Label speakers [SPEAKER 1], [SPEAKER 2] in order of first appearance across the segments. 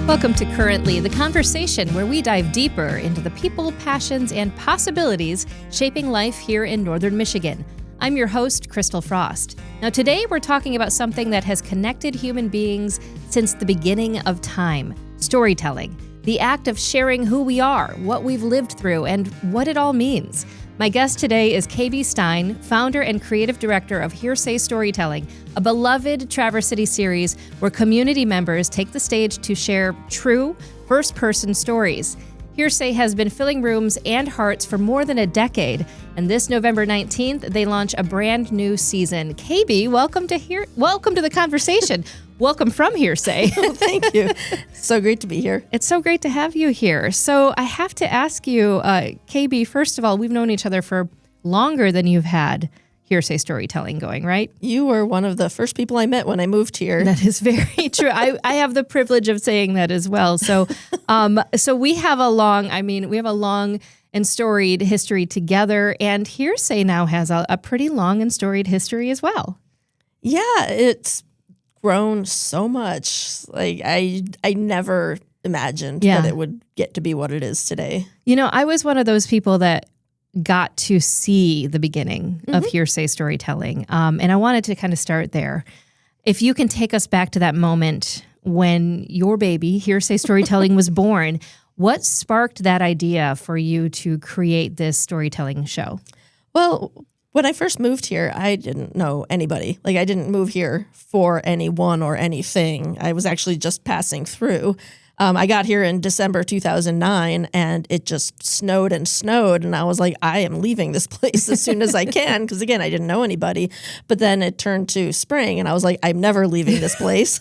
[SPEAKER 1] Welcome to Currently, the conversation where we dive deeper into the people, passions, and possibilities shaping life here in Northern Michigan. I'm your host, Christal Frost. Now today we're talking about something that has connected human beings since the beginning of time, storytelling, the act of sharing who we are, what we've lived through, and what it all means. My guest today is Kabie Stein, founder and creative director of Hearsay Storytelling, a beloved Traverse City series where community members take the stage to share true, first-person stories. Hearsay has been filling rooms and hearts for more than a decade, and this November 19th, they launch a brand new season. Kabie, welcome to the conversation. Welcome from Hearsay.
[SPEAKER 2] Well, thank you. So great to be here.
[SPEAKER 1] It's so great to have you here. So I have to ask you, Kabie, first of all, we've known each other for longer than you've had Hearsay Storytelling going, right?
[SPEAKER 2] You were one of the first people I met when I moved here.
[SPEAKER 1] That is very true. I have the privilege of saying that as well. So, so we have a long and storied history together, and Hearsay now has a pretty long and storied history as well.
[SPEAKER 2] Yeah, it's grown so much. Like I never imagined that it would get to be what it is today.
[SPEAKER 1] You know, I was one of those people that got to see the beginning of Hearsay Storytelling. And I wanted to kind of start there. If you can take us back to that moment when your baby, Hearsay Storytelling, was born, what sparked that idea for you to create this storytelling show?
[SPEAKER 2] Well, when I first moved here, I didn't know anybody. Like, I didn't move here for anyone or anything. I was actually just passing through. I got here in December 2009, and it just snowed and snowed, and I was like, I am leaving this place as soon as I can, because, again, I didn't know anybody. But then it turned to spring, and I was like, I'm never leaving this place.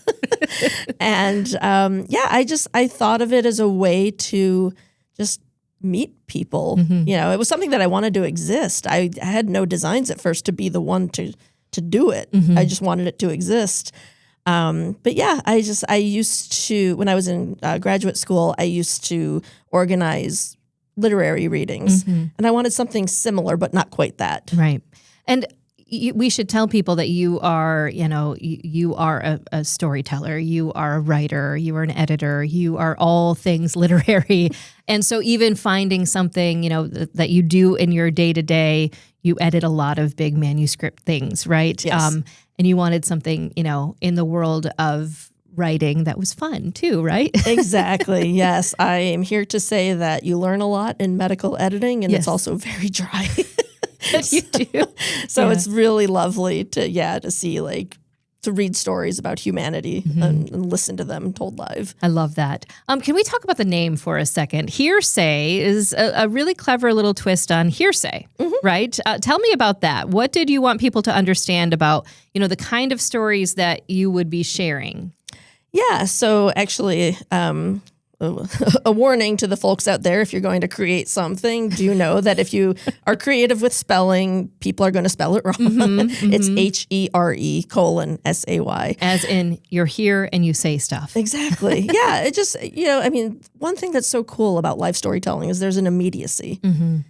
[SPEAKER 2] And, I thought of it as a way to just meet people. You know, it was something that I wanted to exist. I had no designs at first to be the one to do it. I just wanted it to exist. But yeah, I used to, when I was in graduate school, I used to organize literary readings, and I wanted something similar, but not quite that.
[SPEAKER 1] Right. And we should tell people that you are, you are a storyteller, you are a writer, you are an editor, you are all things literary. And so even finding something, that you do in your day-to-day, you edit a lot of big manuscript things, right?
[SPEAKER 2] Yes.
[SPEAKER 1] And you wanted something, in the world of writing that was fun too, right?
[SPEAKER 2] Exactly. Yes. I am here to say that you learn a lot in medical editing, and it's also very dry.
[SPEAKER 1] You do.
[SPEAKER 2] So it's really lovely to see, to read stories about humanity and listen to them told live.
[SPEAKER 1] I love that. Can we talk about the name for a second? Hearsay is a really clever little twist on hearsay, right? Tell me about that. What did you want people to understand about, the kind of stories that you would be sharing?
[SPEAKER 2] Yeah. So actually, a warning to the folks out there, if you're going to create something, do know that if you are creative with spelling, people are going to spell it wrong. It's HERE:*SAY. As
[SPEAKER 1] in, you're here and you say stuff.
[SPEAKER 2] Exactly. Yeah. It just, one thing that's so cool about live storytelling is there's an immediacy.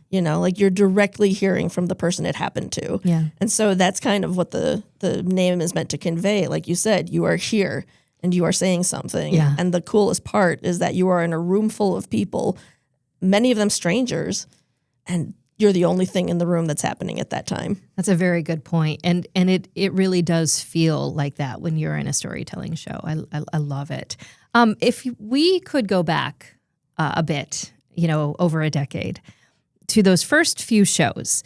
[SPEAKER 2] You're directly hearing from the person it happened to.
[SPEAKER 1] Yeah.
[SPEAKER 2] And so that's kind of what the name is meant to convey. Like you said, you are here and you are saying something.
[SPEAKER 1] Yeah.
[SPEAKER 2] And the coolest part is that you are in a room full of people, many of them strangers, and you're the only thing in the room that's happening at that time.
[SPEAKER 1] That's a very good point. And it really does feel like that when you're in a storytelling show. I love it. If we could go back a bit, over a decade, to those first few shows,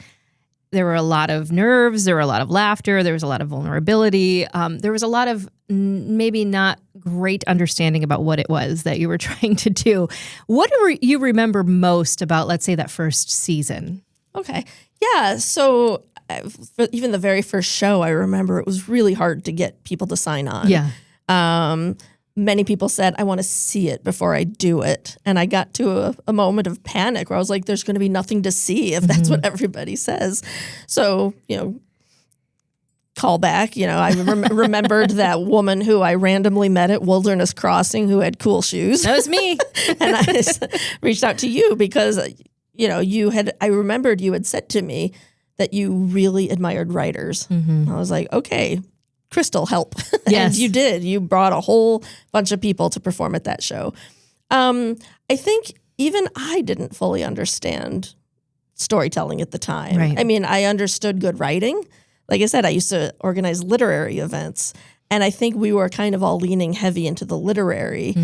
[SPEAKER 1] there were a lot of nerves, there were a lot of laughter, there was a lot of vulnerability, there was a lot of maybe not great understanding about what it was that you were trying to do. What do you remember most about, let's say, that first season?
[SPEAKER 2] Okay. Yeah. So for even the very first show, I remember it was really hard to get people to sign on.
[SPEAKER 1] Yeah.
[SPEAKER 2] Many people said, I want to see it before I do it. And I got to a moment of panic where I was like, there's going to be nothing to see if that's what everybody says. So, call back. I remembered that woman who I randomly met at Wilderness Crossing who had cool shoes.
[SPEAKER 1] That was me.
[SPEAKER 2] And I reached out to you because, I remembered you had said to me that you really admired writers. I was like, okay, Christal, help.
[SPEAKER 1] Yes.
[SPEAKER 2] And you did. You brought a whole bunch of people to perform at that show. I think even I didn't fully understand storytelling at the time.
[SPEAKER 1] Right.
[SPEAKER 2] I mean, I understood good writing. Like I said, I used to organize literary events, and I think we were kind of all leaning heavy into the literary.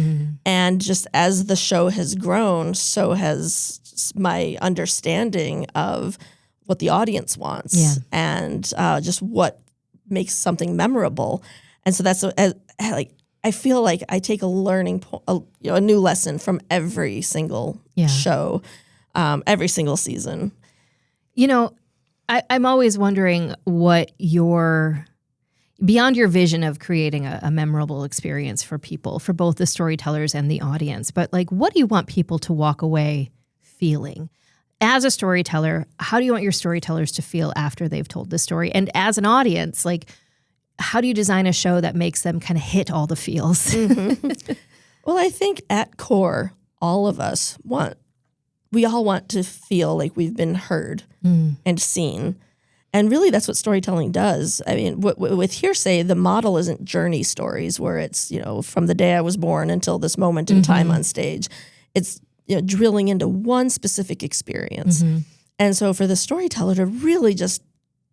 [SPEAKER 2] And just as the show has grown, so has my understanding of what the audience wants and just what makes something memorable. And so that's like, I feel like I take a a new lesson from every single show, every single season.
[SPEAKER 1] You know, I'm always wondering what beyond your vision of creating a memorable experience for people, for both the storytellers and the audience, but like, what do you want people to walk away feeling? As a storyteller, how do you want your storytellers to feel after they've told the story? And as an audience, like, how do you design a show that makes them kind of hit all the feels?
[SPEAKER 2] Well, I think at core, all of us we all want to feel like we've been heard and seen. And really, that's what storytelling does. I mean, with Hearsay, the model isn't journey stories where it's, from the day I was born until this moment in time on stage. It's drilling into one specific experience. And so for the storyteller to really just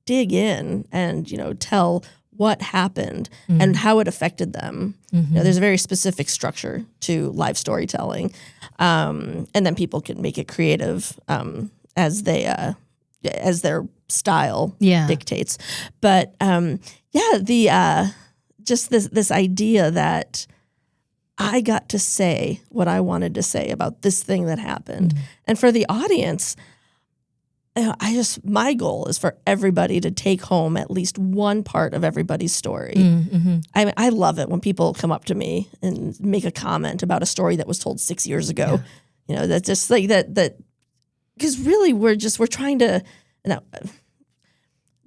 [SPEAKER 2] dig in and, tell what happened and how it affected them. There's a very specific structure to live storytelling. And then people can make it creative as their style dictates. But just this idea that I got to say what I wanted to say about this thing that happened. And for the audience, my goal is for everybody to take home at least one part of everybody's story. I love it when people come up to me and make a comment about a story that was told 6 years ago. That's just like that, because really we're trying to,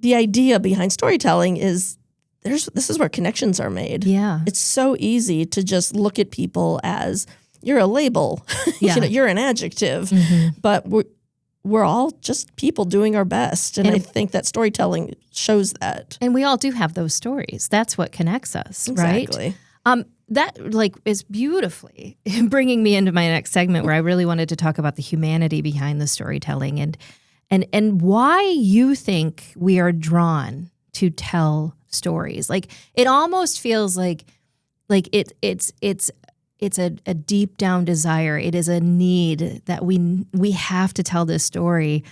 [SPEAKER 2] the idea behind storytelling is this is where connections are made.
[SPEAKER 1] Yeah.
[SPEAKER 2] It's so easy to just look at people as you're a label, you're an adjective, but we're all just people doing our best. And I think that storytelling shows that.
[SPEAKER 1] And we all do have those stories. That's what connects us,
[SPEAKER 2] Exactly.
[SPEAKER 1] right? That is beautifully bringing me into my next segment where I really wanted to talk about the humanity behind the storytelling and why you think we are drawn to tell stories. Like, it almost feels like it's a deep down desire. It is a need that we have to tell this story.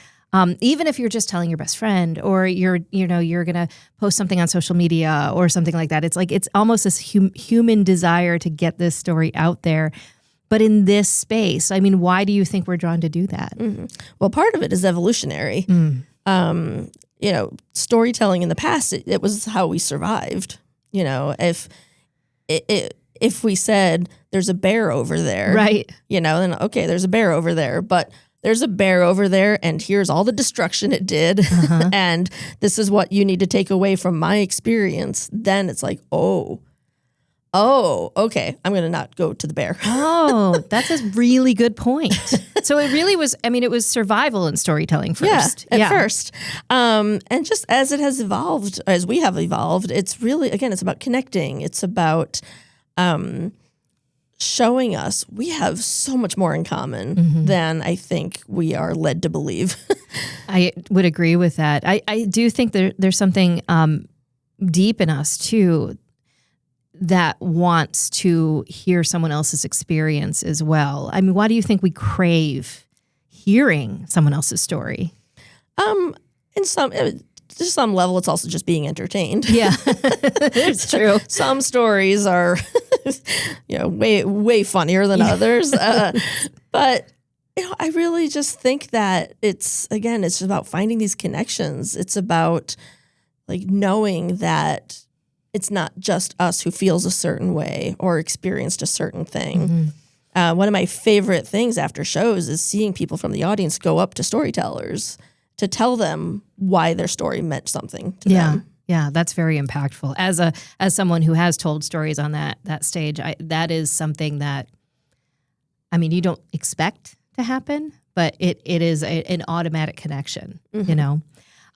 [SPEAKER 1] Even if you're just telling your best friend, or you're gonna post something on social media or something like that. It's almost this human desire to get this story out there. But in this space, I mean, why do you think we're drawn to do that?
[SPEAKER 2] Well, part of it is evolutionary. Storytelling in the past, it was how we survived. If we said there's a bear over there,
[SPEAKER 1] right?
[SPEAKER 2] Then okay, there's a bear over there, but there's a bear over there, and here's all the destruction it did, and this is what you need to take away from my experience. Then it's like, oh, okay, I'm going to not go to the bear.
[SPEAKER 1] Oh, that's a really good point. So it really was, it was survival in storytelling first.
[SPEAKER 2] At first. And just as it has evolved, as we have evolved, it's really, again, it's about connecting. It's about showing us we have so much more in common than I think we are led to believe.
[SPEAKER 1] I would agree with that. I do think there's something deep in us, too, that wants to hear someone else's experience as well. I mean, why do you think we crave hearing someone else's story?
[SPEAKER 2] To some level, it's also just being entertained.
[SPEAKER 1] Yeah, it's true.
[SPEAKER 2] Some stories are, way funnier than others. But I really just think that it's just about finding these connections. It's about knowing that it's not just us who feels a certain way or experienced a certain thing. One of my favorite things after shows is seeing people from the audience go up to storytellers to tell them why their story meant something to them.
[SPEAKER 1] Yeah, that's very impactful. As someone who has told stories on that stage, that is something that, you don't expect to happen, but it is an automatic connection,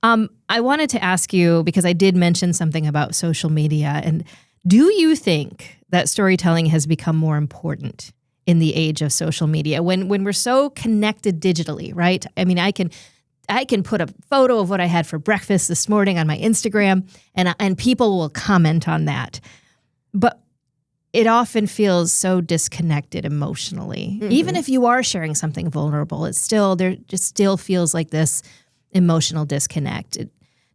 [SPEAKER 1] I wanted to ask you, because I did mention something about social media, and do you think that storytelling has become more important in the age of social media when we're so connected digitally, right? I mean, I can put a photo of what I had for breakfast this morning on my Instagram, and people will comment on that. But it often feels so disconnected emotionally. Mm-hmm. Even if you are sharing something vulnerable, there just still feels like this emotional disconnect.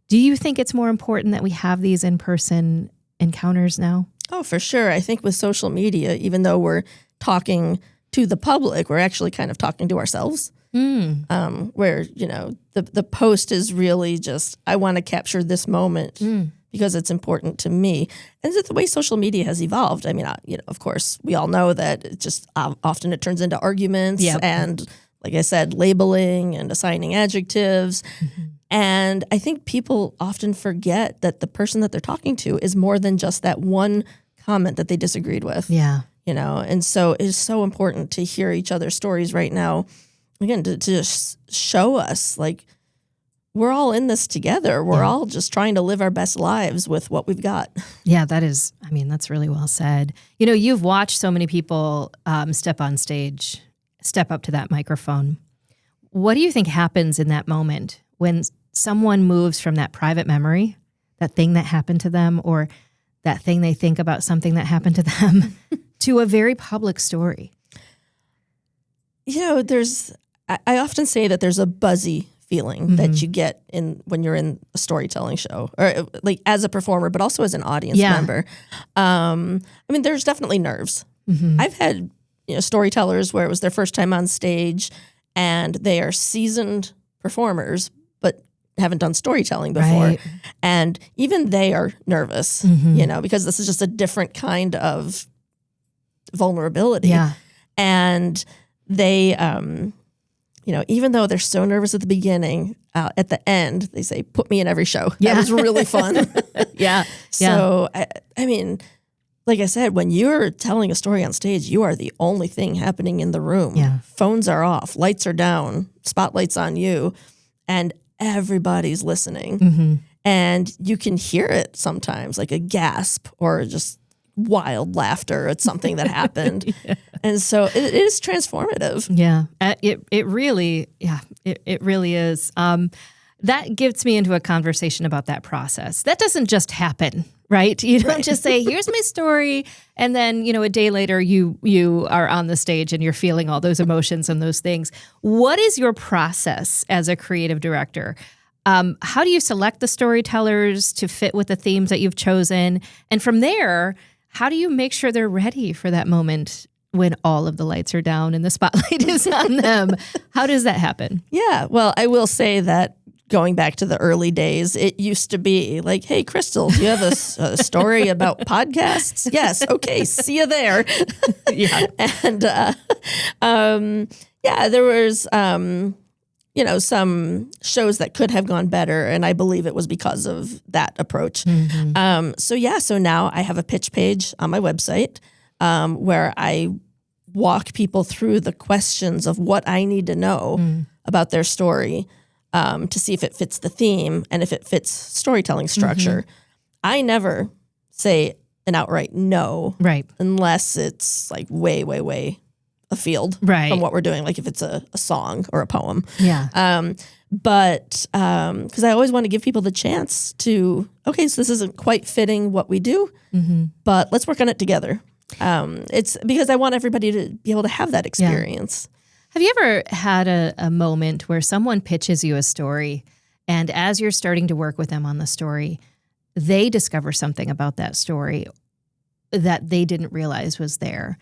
[SPEAKER 1] Do you think it's more important that we have these in-person encounters now?
[SPEAKER 2] Oh, for sure. I think with social media, even though we're talking to the public, we're actually kind of talking to ourselves. Where, the post is really just, I want to capture this moment because it's important to me. And it's the way social media has evolved. I mean, of course, we all know that it just often it turns into arguments and, like I said, labeling and assigning adjectives. Mm-hmm. And I think people often forget that the person that they're talking to is more than just that one comment that they disagreed with.
[SPEAKER 1] Yeah.
[SPEAKER 2] And so it is so important to hear each other's stories right now. Again, to just show us, like, we're all in this together. We're all just trying to live our best lives with what we've got.
[SPEAKER 1] Yeah, that's really well said. You've watched so many people step on stage, step up to that microphone. What do you think happens in that moment when someone moves from that private memory, that thing that happened to them, or that thing they think about something that happened to them, to a very public story?
[SPEAKER 2] I often say that there's a buzzy feeling that you get when you're in a storytelling show, or like as a performer, but also as an audience member. There's definitely nerves. Mm-hmm. I've had storytellers where it was their first time on stage, and they are seasoned performers, but haven't done storytelling before, right. And even they are nervous, because this is just a different kind of vulnerability.
[SPEAKER 1] Yeah,
[SPEAKER 2] and they, even though they're so nervous at the beginning, at the end, they say, put me in every show. Yeah. That was really fun.
[SPEAKER 1] Yeah.
[SPEAKER 2] So, I mean, like I said, when you're telling a story on stage, you are the only thing happening in the room.
[SPEAKER 1] Yeah.
[SPEAKER 2] Phones are off, lights are down, spotlight's on you, and everybody's listening. Mm-hmm. And you can hear it sometimes, like a gasp or just wild laughter at something that happened. Yeah. And so it is transformative.
[SPEAKER 1] Yeah, it really is. That gets me into a conversation about that process. That doesn't just happen, right? You don't just say, here's my story, and then, a day later you are on the stage and you're feeling all those emotions and those things. What is your process as a creative director? How do you select the storytellers to fit with the themes that you've chosen? And from there, how do you make sure they're ready for that moment when all of the lights are down and the spotlight is on them? How does that happen?
[SPEAKER 2] Yeah, well, I will say that going back to the early days, it used to be like, hey, Christal, do you have a story about podcasts? Yes. Okay. See you there.
[SPEAKER 1] Yeah.
[SPEAKER 2] And, there was, some shows that could have gone better. And I believe it was because of that approach. Mm-hmm. So now I have a pitch page on my website where I walk people through the questions of what I need to know about their story. To see if it fits the theme and if it fits storytelling structure. Mm-hmm. I never say an outright no,
[SPEAKER 1] right? Unless
[SPEAKER 2] it's like way, way, way afield
[SPEAKER 1] right.
[SPEAKER 2] from what we're doing, like if it's a song or a poem.
[SPEAKER 1] Yeah.
[SPEAKER 2] But because I always want to give people the chance to, okay, so this isn't quite fitting what we do, but let's work on it together. It's because I want everybody to be able to have that experience.
[SPEAKER 1] Yeah. Have you ever had a moment where someone pitches you a story, and as you're starting to work with them on the story, they discover something about that story that they didn't realize was there,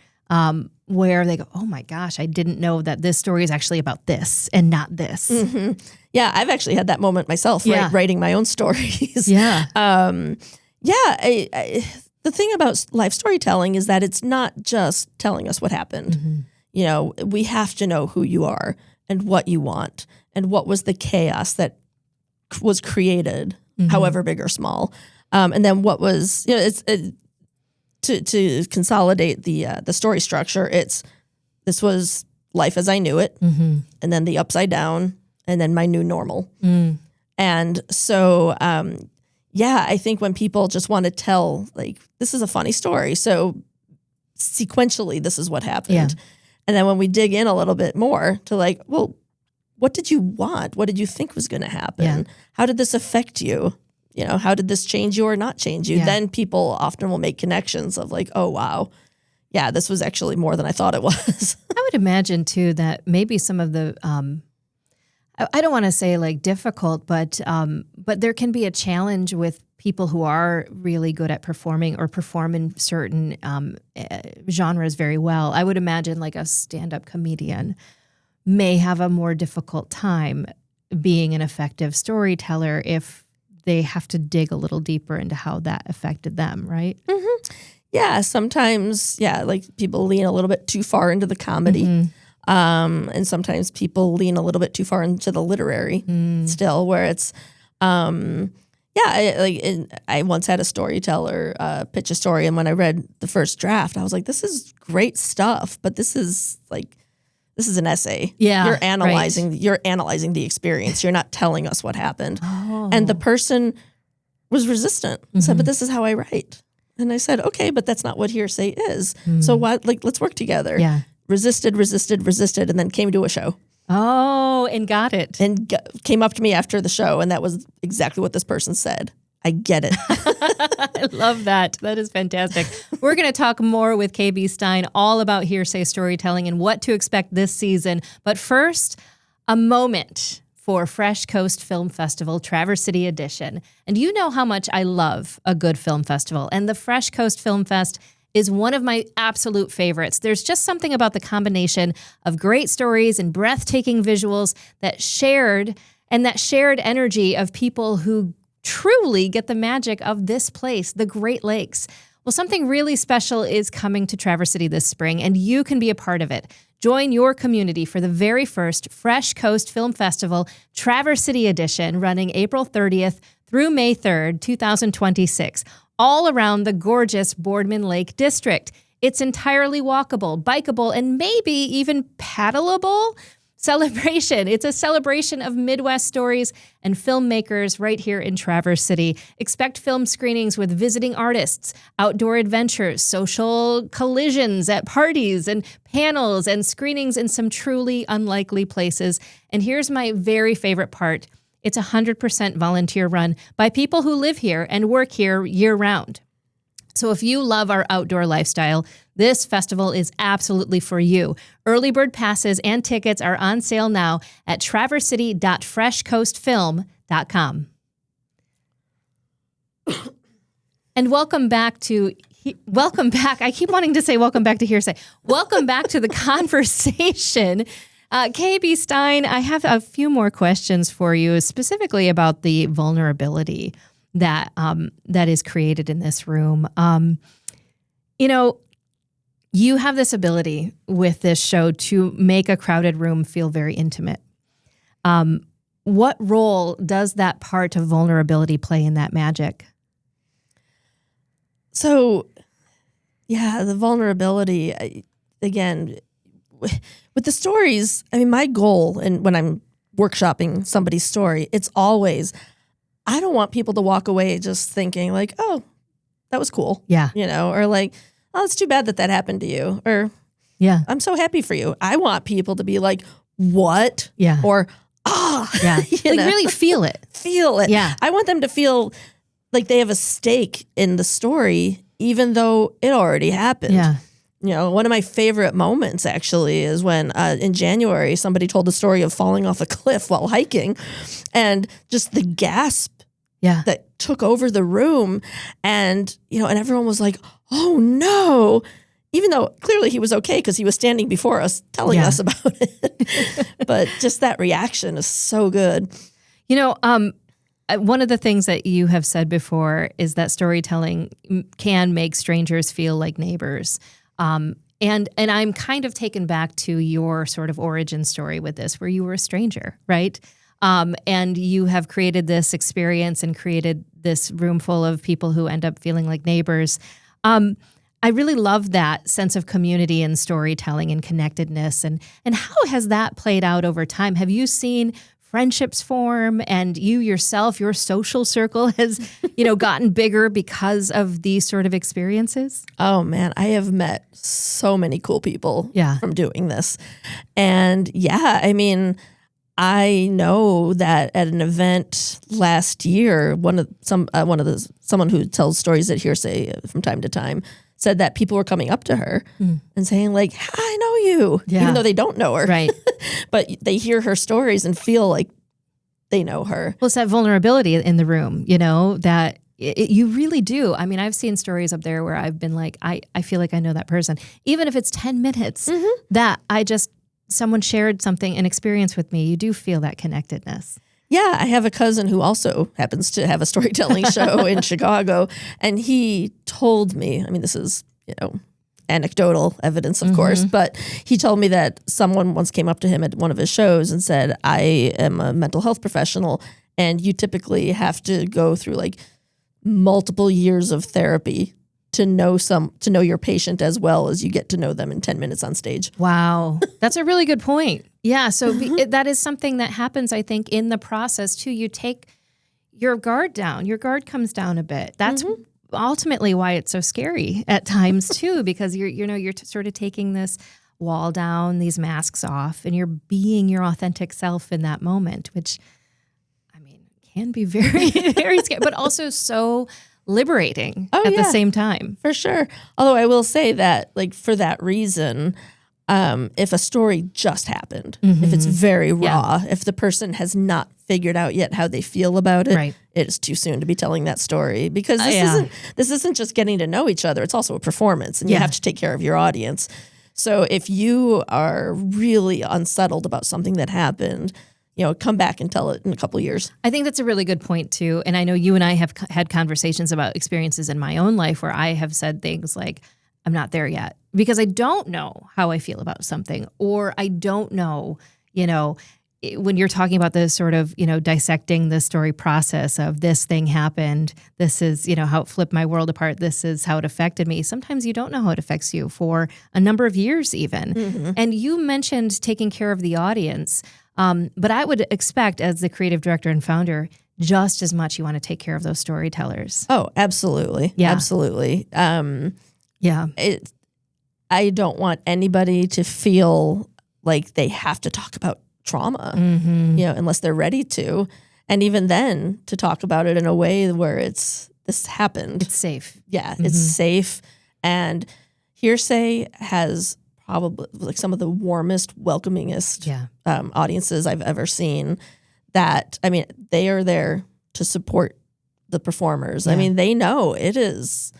[SPEAKER 1] where they go, oh my gosh, I didn't know that this story is actually about this and not this.
[SPEAKER 2] Mm-hmm. Yeah, I've actually had that moment myself, writing my own stories.
[SPEAKER 1] Yeah.
[SPEAKER 2] The thing about live storytelling is that it's not just telling us what happened. Mm-hmm. We have to know who you are and what you want and what was the chaos that was created, however big or small. And then what was, to consolidate the story structure, this was life as I knew it, and then the upside down, and then my new normal. And so, I think when people just want to tell, like, this is a funny story, so sequentially, this is what happened.
[SPEAKER 1] Yeah.
[SPEAKER 2] And then when we dig in a little bit more to like, well, what did you want? What did you think was going to happen?
[SPEAKER 1] Yeah.
[SPEAKER 2] How did this affect you? You know, how did this change you or not change you?
[SPEAKER 1] Yeah.
[SPEAKER 2] Then people often will make connections of like, oh, wow, yeah, this was actually more than I thought it was.
[SPEAKER 1] I would imagine too that maybe some of the, I don't want to say like difficult, but there can be a challenge with people who are really good at performing or perform in certain genres very well. I would imagine like a stand-up comedian may have a more difficult time being an effective storyteller if they have to dig a little deeper into how that affected them, right?
[SPEAKER 2] Mm-hmm. Yeah, sometimes, like people lean a little bit too far into the comedy.
[SPEAKER 1] Mm-hmm.
[SPEAKER 2] And sometimes people lean a little bit too far into the literary still, where it's, I once had a storyteller pitch a story, and when I read the first draft, I was like, this is great stuff, but this is an essay.
[SPEAKER 1] Yeah,
[SPEAKER 2] you're analyzing the experience. You're not telling us what happened.
[SPEAKER 1] Oh.
[SPEAKER 2] And the person was resistant. Said, but this is how I write. And I said, okay, but that's not what hearsay is. So what? Like, let's work together.
[SPEAKER 1] Yeah.
[SPEAKER 2] Resisted, and then came to a show.
[SPEAKER 1] Oh, and got it.
[SPEAKER 2] And came up to me after the show, and that was exactly what this person said. I get it.
[SPEAKER 1] I love that. That is fantastic. We're going to talk more with Kabie Stein all about hearsay storytelling and what to expect this season. But first, a moment for Fresh Coast Film Festival Traverse City Edition. And you know how much I love a good film festival. And the Fresh Coast Film Fest is one of my absolute favorites. There's just something about the combination of great stories and breathtaking visuals, that shared energy of people who truly get the magic of this place, the Great Lakes. Well, something really special is coming to Traverse City this spring, and you can be a part of it. Join your community for the very first Fresh Coast Film Festival Traverse City Edition, running April 30th through May 3rd, 2026, all around the gorgeous Boardman Lake District. It's entirely walkable, bikeable, and maybe even paddleable celebration. It's a celebration of Midwest stories and filmmakers right here in Traverse City. Expect film screenings with visiting artists, outdoor adventures, social collisions at parties, and panels and screenings in some truly unlikely places. And here's my very favorite part. It's 100% volunteer run by people who live here and work here year-round. So if you love our outdoor lifestyle, this festival is absolutely for you. Early bird passes and tickets are on sale now at traversity.freshcoastfilm.com. And welcome back. I keep wanting to say welcome back to hearsay. Welcome back to the conversation. Kabie Stein, I have a few more questions for you, specifically about the vulnerability that is created in this room. You have this ability with this show to make a crowded room feel very intimate. What role does that part of vulnerability play in that magic?
[SPEAKER 2] So, the vulnerability, again, with the stories, I mean, my goal, and when I'm workshopping somebody's story, it's always, I don't want people to walk away just thinking like, oh, that was cool.
[SPEAKER 1] Yeah.
[SPEAKER 2] Or like, oh, it's too bad that happened to you. Or,
[SPEAKER 1] yeah,
[SPEAKER 2] I'm so happy for you. I want people to be like, what?
[SPEAKER 1] Yeah.
[SPEAKER 2] Or,
[SPEAKER 1] yeah. Really feel it.
[SPEAKER 2] Feel it.
[SPEAKER 1] Yeah.
[SPEAKER 2] I want them to feel like they have a stake in the story, even though it already happened.
[SPEAKER 1] Yeah.
[SPEAKER 2] One of my favorite moments actually is when in January, somebody told the story of falling off a cliff while hiking, and just the gasp that took over the room. And, and everyone was like, oh no, even though clearly he was okay because he was standing before us telling us about it. But just that reaction is so good.
[SPEAKER 1] One of the things that you have said before is that storytelling can make strangers feel like neighbors. And I'm kind of taken back to your sort of origin story with this, where you were a stranger, right? And you have created this experience and created this room full of people who end up feeling like neighbors. I really love that sense of community and storytelling and connectedness. And how has that played out over time? Have you seen friendships form, and you yourself, your social circle has, gotten bigger because of these sort of experiences?
[SPEAKER 2] Oh man, I have met so many cool people from doing this. And I know that at an event last year, someone who tells stories at Hearsay from time to time said that people were coming up to her and saying like, I know you, even though they don't know her.
[SPEAKER 1] Right.
[SPEAKER 2] But they hear her stories and feel like they know her.
[SPEAKER 1] Well, it's that vulnerability in the room, that you really do. I mean, I've seen stories up there where I've been like, I feel like I know that person. Even if it's 10 minutes that someone shared something, an experience with me, you do feel that connectedness.
[SPEAKER 2] Yeah, I have a cousin who also happens to have a storytelling show in Chicago, and he told me, I mean, this is, anecdotal evidence, of course, but he told me that someone once came up to him at one of his shows and said, I am a mental health professional, and you typically have to go through like multiple years of therapy to know your patient as well as you get to know them in 10 minutes on stage.
[SPEAKER 1] Wow. That's a really good point. Yeah. So that is something that happens, I think, in the process too. You take your guard down. Your guard comes down a bit. That's ultimately why it's so scary at times too, because you're sort of taking this wall down, these masks off, and you're being your authentic self in that moment, which, I mean, can be very, very scary, but also so liberating at the same time.
[SPEAKER 2] For sure. Although I will say that, like, for that reason, if a story just happened, if it's very raw, if the person has not figured out yet how they feel about it, it is too soon to be telling that story, because this isn't just getting to know each other. It's also a performance, and you have to take care of your audience. So if you are really unsettled about something that happened, come back and tell it in a couple of years.
[SPEAKER 1] I think that's a really good point too. And I know you and I have had conversations about experiences in my own life where I have said things like, I'm not there yet because I don't know how I feel about something, or I don't know, when you're talking about this sort of, dissecting the story process of this thing happened, this is, how it flipped my world apart, this is how it affected me. Sometimes you don't know how it affects you for a number of years even. And you mentioned taking care of the audience. But I would expect, as the creative director and founder, just as much you want to take care of those storytellers.
[SPEAKER 2] Oh, absolutely. Yeah. Absolutely. I don't want anybody to feel like they have to talk about trauma, unless they're ready to. And even then, to talk about it in a way where this happened.
[SPEAKER 1] It's safe.
[SPEAKER 2] Yeah, it's safe. And Hearsay has probably like some of the warmest, welcomingest audiences I've ever seen. That, I mean, they are there to support the performers. I mean, they know it is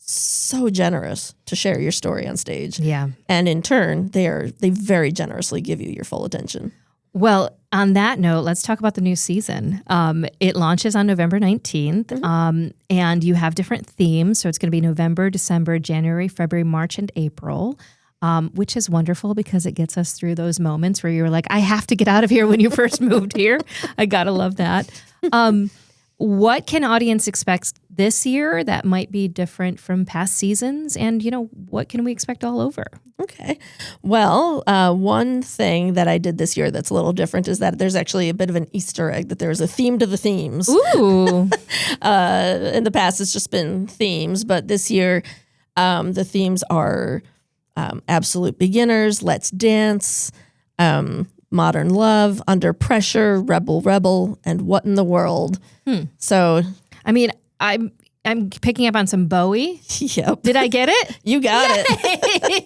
[SPEAKER 2] so generous to share your story on stage. Yeah. And in turn, they very generously give you your full attention.
[SPEAKER 1] Well, on that note, let's talk about the new season. It launches on November 19th, and you have different themes. So it's going to be November, December, January, February, March, and April, which is wonderful because it gets us through those moments where you're like, I have to get out of here when you first moved here. I got to love that. What can audience expect this year that might be different from past seasons? And, what can we expect all over?
[SPEAKER 2] Okay. Well, one thing that I did this year that's a little different is that there's actually a bit of an Easter egg, that there's a theme to the themes.
[SPEAKER 1] Ooh.
[SPEAKER 2] In the past, it's just been themes, but this year the themes are absolute beginners, let's dance, modern love, under pressure, rebel, and what in the world. So,
[SPEAKER 1] I mean, I'm picking up on some Bowie.
[SPEAKER 2] Yep.
[SPEAKER 1] Did I get it?
[SPEAKER 2] You got it.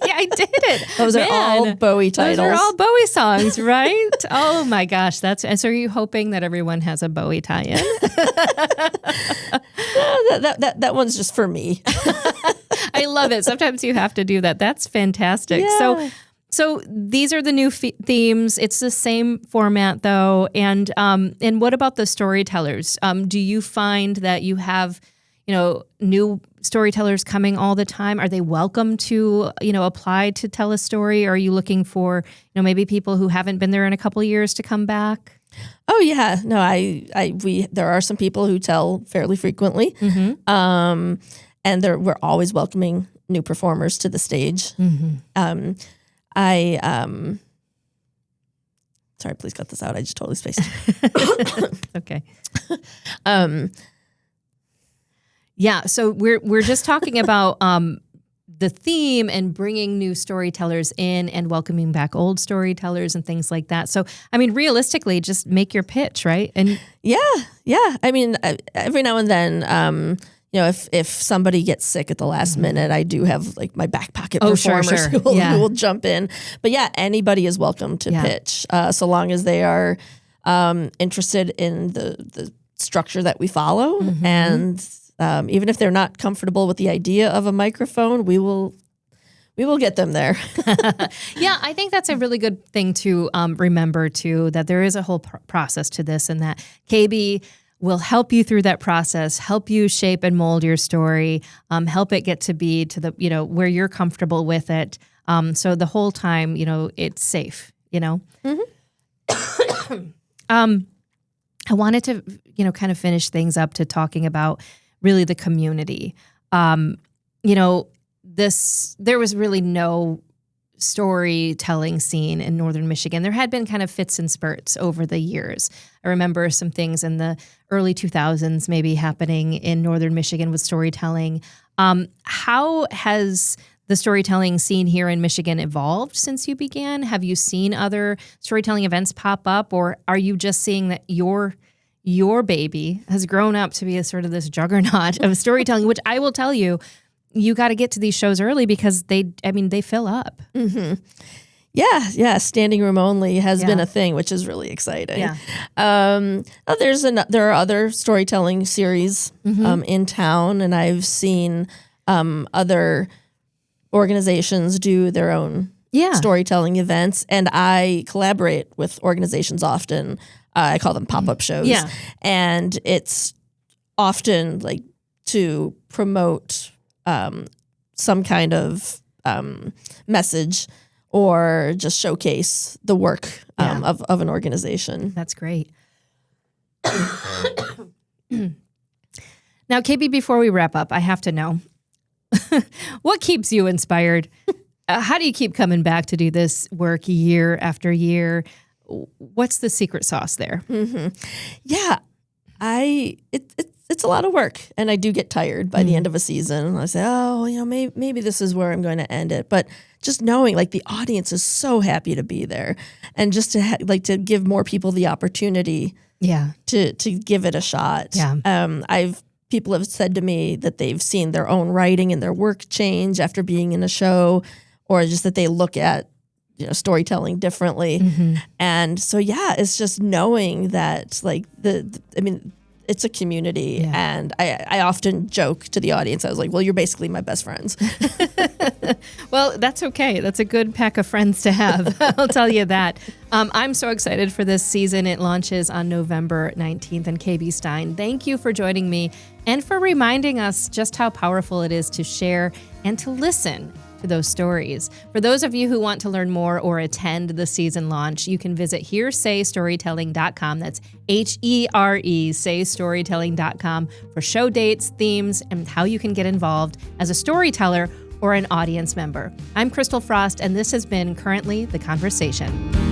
[SPEAKER 1] I did it.
[SPEAKER 2] Those are all Bowie titles.
[SPEAKER 1] Those are all Bowie songs, right? Oh my gosh, so are you hoping that everyone has a Bowie tie-in?
[SPEAKER 2] That one's just for me.
[SPEAKER 1] I love it. Sometimes you have to do that. That's fantastic. Yeah. So these are the new themes. It's the same format, though. And what about the storytellers? Do you find that you have, new storytellers coming all the time? Are they welcome to, apply to tell a story? Or are you looking for, maybe people who haven't been there in a couple of years to come back?
[SPEAKER 2] Oh yeah, no, there are some people who tell fairly frequently, and we're always welcoming new performers to the stage. Sorry, please cut this out. I just totally spaced.
[SPEAKER 1] Okay. Yeah. So we're just talking about the theme and bringing new storytellers in and welcoming back old storytellers and things like that. So, I mean, realistically, just make your pitch, right? And
[SPEAKER 2] Yeah. I mean, every now and then, if somebody gets sick at the last minute, I do have like my back pocket performers who will jump in. But yeah, anybody is welcome to pitch, so long as they are interested in the structure that we follow. And even if they're not comfortable with the idea of a microphone, we will get them there.
[SPEAKER 1] Yeah, I think that's a really good thing to remember too, that there is a whole process to this, and that Kabie will help you through that process, help you shape and mold your story, help it get to be to the, where you're comfortable with it. So the whole time, it's safe, I wanted to, kind of finish things up to talking about really the community. There was really no storytelling scene in Northern Michigan. There had been kind of fits and spurts over the years. I remember some things in the early 2000s maybe happening in Northern Michigan with storytelling. How has the storytelling scene here in Michigan evolved since you began? Have you seen other storytelling events pop up, or are you just seeing that your baby has grown up to be a sort of this juggernaut of storytelling, which I will tell you, you got to get to these shows early because they fill up.
[SPEAKER 2] Mm-hmm. Yeah. Standing room only has been a thing, which is really exciting.
[SPEAKER 1] Yeah.
[SPEAKER 2] There are other storytelling series in town, and I've seen other organizations do their own storytelling events, and I collaborate with organizations often. I call them pop-up shows.
[SPEAKER 1] Yeah.
[SPEAKER 2] And it's often like to promote some kind of message or just showcase the work of an organization.
[SPEAKER 1] That's great. Now, Kabie, before we wrap up, I have to know, what keeps you inspired? How do you keep coming back to do this work year after year? What's the secret sauce there?
[SPEAKER 2] Mm-hmm. Yeah, it's a lot of work, and I do get tired by the end of a season. I say, maybe this is where I'm going to end it. But just knowing, like, the audience is so happy to be there, and just to to give more people the opportunity, to give it a shot. Yeah, people have said to me that they've seen their own writing and their work change after being in a show, or just that they look at storytelling differently. And so, it's just knowing that, like, it's a community. And I often joke to the audience, I was like, well, you're basically my best friends.
[SPEAKER 1] Well, that's okay. That's a good pack of friends to have. I'll tell you that. I'm so excited for this season. It launches on November 19th. And Kabie Stein, thank you for joining me and for reminding us just how powerful it is to share and to listen to those stories. For those of you who want to learn more or attend the season launch, you can visit hearsaystorytelling.com. That's HERE, saystorytelling.com, for show dates, themes, and how you can get involved as a storyteller or an audience member. I'm Christal Frost, and this has been Currently the Conversation.